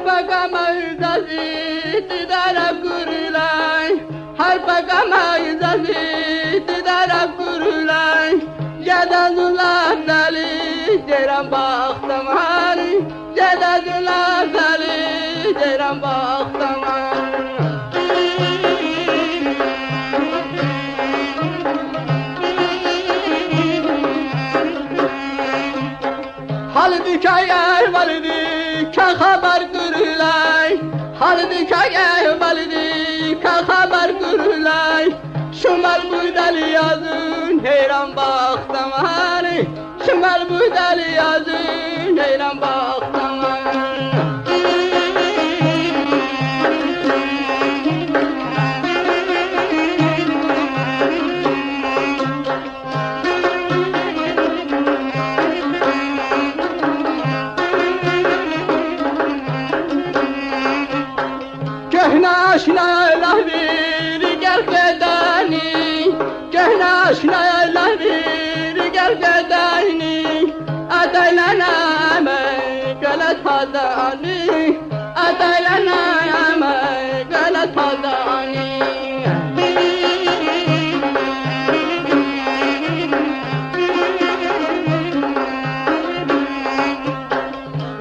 pagamaizazi tidara kurulay har pagamaizazi tidara kurulay jadadullah dali jeram baxtamari jadadullah dali jeram baxtamari Halidi kaya validi ka haber kurulay Halidi kaya validi ka haber kurulay Şumal buydali yazın heyran baxtam hani Şumal buydali yazın heyran baxtam Kehna aşna lahvir gel gedani Kehna aşna lahvir gel gedani Adaylana me galat hadani Adaylana me galat hadani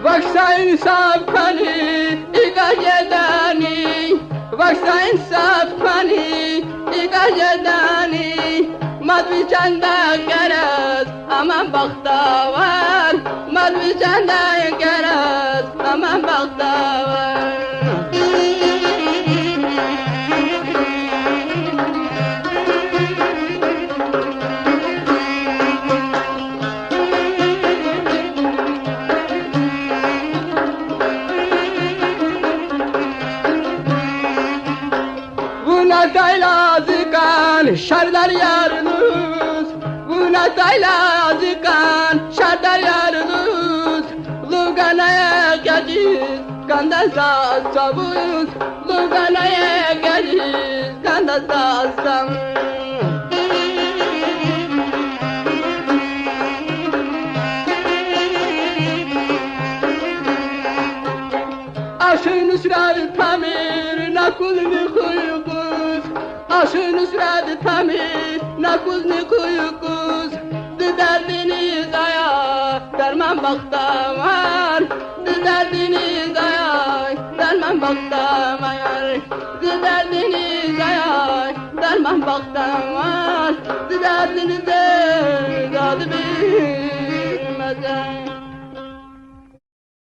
Vaksa insaf kani iga gedani Vaksa insaf kani iga gedani Madvi chanda garas aman bakhtavar Madvi chanda garas aman bakhtavar Taylazıkan şardar yarınız Buna taylazıkan şardar yarınız Luganaya gediz Kanda saz çabuz Luganaya gediz Kanda saz çabuz Aşın ısrar tamir nakulni kuyukuz Aşın ısrar tamir nakulni kuyukuz Derdiniz aya derman baktamar Derdiniz aya derman baktamar Derdiniz aya derman baktamar Derdiniz